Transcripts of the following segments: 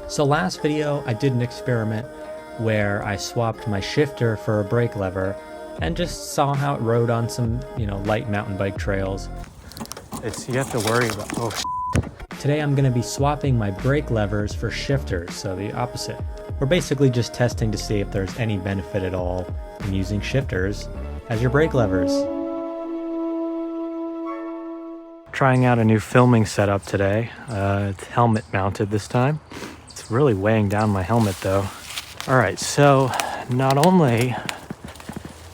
So last video I did an experiment where I swapped my shifter for a brake lever and just saw how it rode on some, light mountain bike trails. You have to worry about, Today I'm going to be swapping my brake levers for shifters, so the opposite. We're basically just testing to see if there's any benefit at all in using shifters as your brake levers. Trying out a new filming setup today. It's helmet mounted this time. It's really weighing down my helmet though. All right, so not only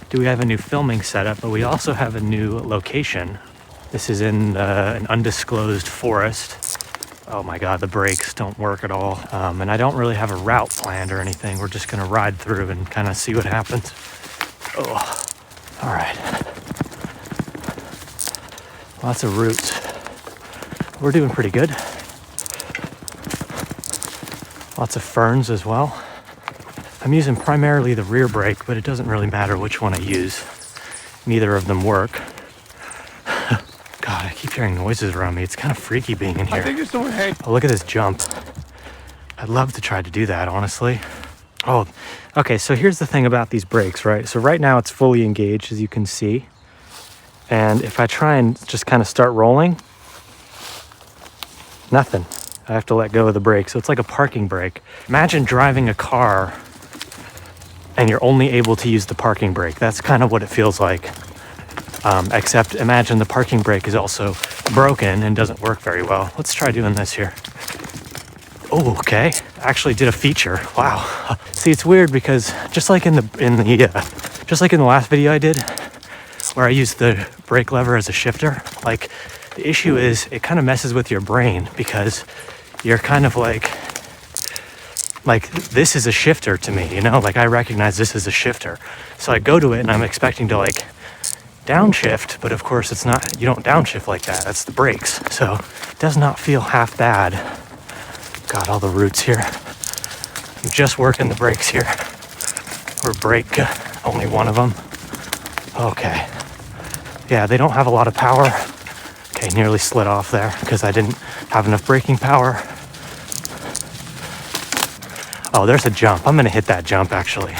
do we have a new filming setup, but we also have a new location. This is in an undisclosed forest. Oh my God, the brakes don't work at all. And I don't really have a route planned or anything. We're just gonna ride through and kind of see what happens. Oh, all right. Lots of roots. We're doing pretty good. Lots of ferns as well. I'm using primarily the rear brake, but it doesn't really matter which one I use. Neither of them work. God, I keep hearing noises around me. It's kind of freaky being in here. I think it's someone. Hey. Oh, look at this jump. I'd love to try to do that, honestly. Oh, okay, so here's the thing about these brakes, right? So right now it's fully engaged, as you can see. And if I try and just kind of start rolling, nothing. I have to let go of the brake. So it's like a parking brake. Imagine driving a car and you're only able to use the parking brake. That's kind of what it feels like. Except imagine the parking brake is also broken and doesn't work very well. Let's try doing this here. Oh, okay. Actually did a feature. Wow. See, it's weird because just like in the last video I did, where I used the brake lever as a shifter, like the issue is it kind of messes with your brain because you're kind of like this is a shifter to me, like I recognize this as a shifter. So I go to it and I'm expecting to like downshift, but of course it's not, you don't downshift like that. That's the brakes. So it does not feel half bad. Got all the roots here. I'm just working the brakes here. Or brake, only one of them. Okay. Yeah, they don't have a lot of power. Okay, nearly slid off there because I didn't have enough braking power. Oh, there's a jump. I'm gonna hit that jump actually.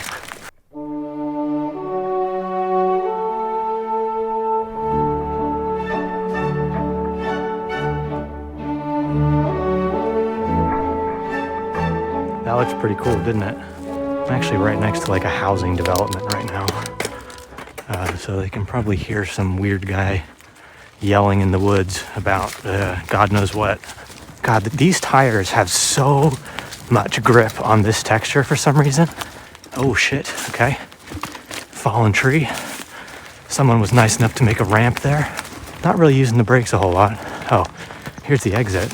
That looks pretty cool, didn't it? I'm actually right next to like a housing development right now. So they can probably hear some weird guy yelling in the woods about God knows what. God, these tires have so much grip on this texture for some reason. Oh shit, okay. Fallen tree. Someone was nice enough to make a ramp there. Not really using the brakes a whole lot. Oh, here's the exit.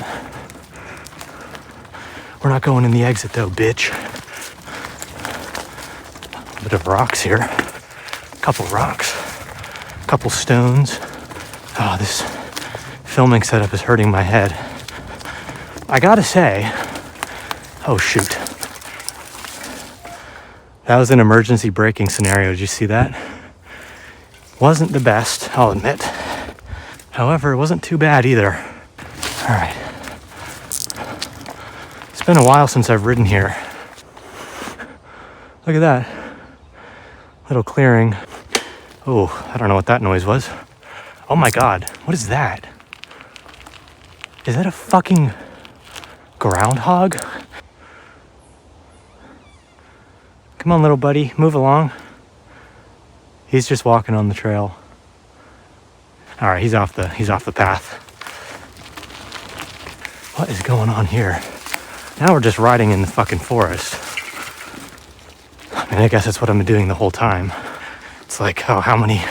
We're not going in the exit though, bitch. A bit of rocks here. Couple rocks, couple stones. Oh, this filming setup is hurting my head. I gotta say, oh shoot. That was an emergency braking scenario, did you see that? Wasn't the best, I'll admit. However, it wasn't too bad either. All right. It's been a while since I've ridden here. Look at that. Little clearing. Oh, I don't know what that noise was. Oh my God, what is that? Is that a fucking groundhog? Come on, little buddy, move along. He's just walking on the trail. All right, he's off the path. What is going on here? Now we're just riding in the fucking forest. I mean, I guess that's what I'm doing the whole time. It's like, oh, how many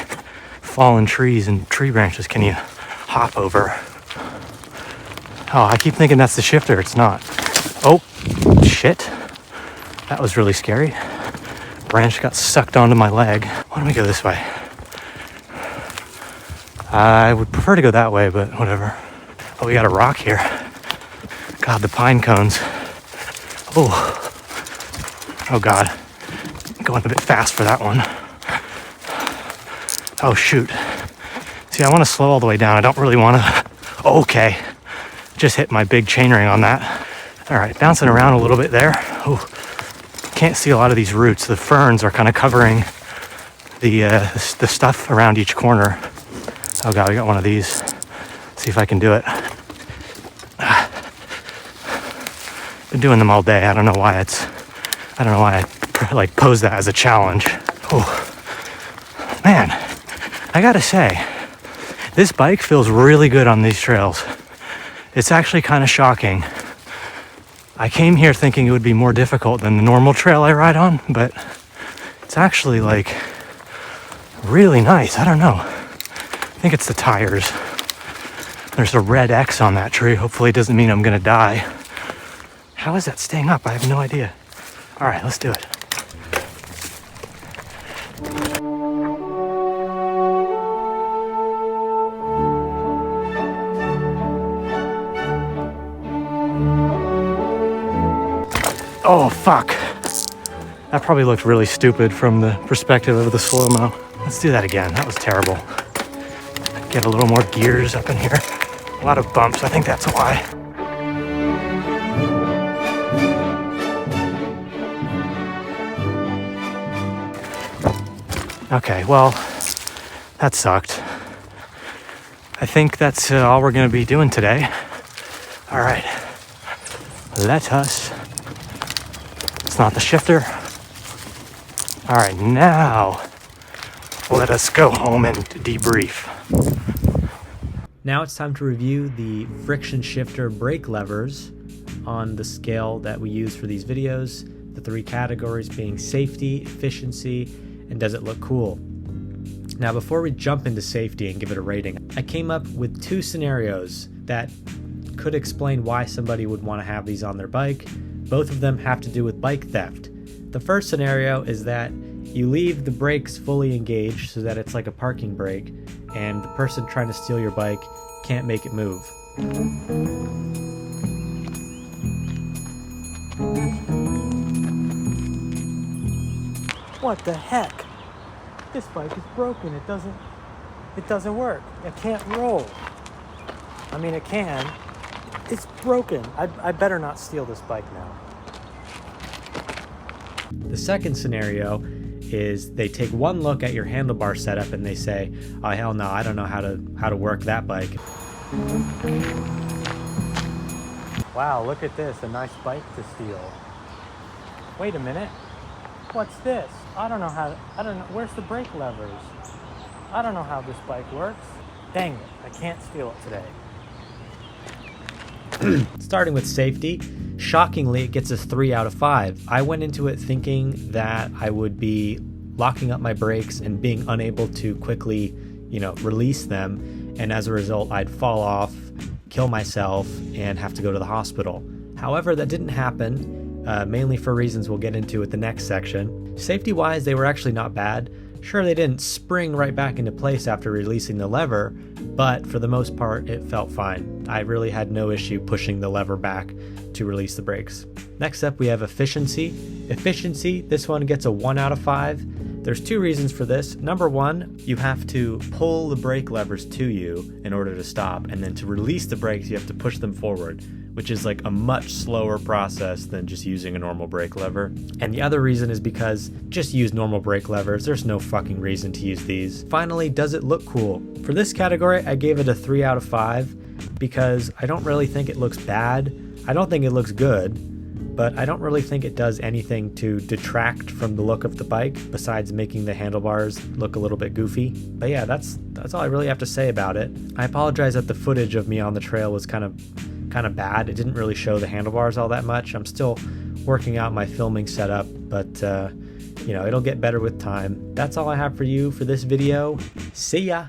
fallen trees and tree branches can you hop over? Oh, I keep thinking that's the shifter. It's not. Oh, shit. That was really scary. Branch got sucked onto my leg. Why don't we go this way? I would prefer to go that way, but whatever. Oh, we got a rock here. God, the pine cones. Oh. Oh, God. Going a bit fast for that one. Oh shoot. See, I want to slow all the way down. I don't really want to. Okay. Just hit my big chainring on that. All right, bouncing around a little bit there. Ooh, can't see a lot of these roots. The ferns are kind of covering the stuff around each corner. Oh God, we got one of these. See if I can do it. Been doing them all day. I don't know why I like pose that as a challenge. Oh, man, I gotta say, this bike feels really good on these trails. It's actually kind of shocking. I came here thinking it would be more difficult than the normal trail I ride on, but it's actually like really nice. I don't know. I think it's the tires. There's a red X on that tree. Hopefully it doesn't mean I'm gonna die. How is that staying up? I have no idea. All right, let's do it. Oh, fuck. That probably looked really stupid from the perspective of the slow-mo. Let's do that again. That was terrible. Get a little more gears up in here. A lot of bumps. I think that's why. Okay, well, that sucked. I think that's all we're going to be doing today. All right. Let us... It's not the shifter. All right, now let us go home and debrief. Now it's time to review the friction shifter brake levers on the scale that we use for these videos. The three categories being safety, efficiency, and does it look cool? Now before we jump into safety and give it a rating, I came up with two scenarios that could explain why somebody would want to have these on their bike. Both of them have to do with bike theft. The first scenario is that you leave the brakes fully engaged so that it's like a parking brake, and the person trying to steal your bike can't make it move. What the heck? This bike is broken. It doesn't work. It can't roll. I mean, it can. It's broken. I better not steal this bike now. The second scenario is they take one look at your handlebar setup and they say, oh hell no, I don't know how to work that bike. Wow, look at this, a nice bike to steal. Wait a minute. What's this? I don't know, where's the brake levers? I don't know how this bike works. Dang it, I can't steal it today. Starting with safety, shockingly it gets a 3 out of 5. I went into it thinking that I would be locking up my brakes and being unable to quickly, release them, and as a result I'd fall off, kill myself, and have to go to the hospital. However, that didn't happen, mainly for reasons we'll get into at the next section. Safety-wise, they were actually not bad. Sure, they didn't spring right back into place after releasing the lever, but for the most part, it felt fine. I really had no issue pushing the lever back to release the brakes. Next up, we have efficiency. Efficiency, this one gets a 1 out of 5. There's two reasons for this. Number one, you have to pull the brake levers to you in order to stop, and then to release the brakes, you have to push them forward, which is like a much slower process than just using a normal brake lever. And the other reason is because just use normal brake levers. There's no fucking reason to use these. Finally, does it look cool? For this category, I gave it a 3 out of 5 because I don't really think it looks bad. I don't think it looks good, but I don't really think it does anything to detract from the look of the bike besides making the handlebars look a little bit goofy. But yeah, that's all I really have to say about it. I apologize that the footage of me on the trail was kind of bad. It didn't really show the handlebars all that much. I'm still working out my filming setup, but it'll get better with time. That's all I have for you for this video. See ya!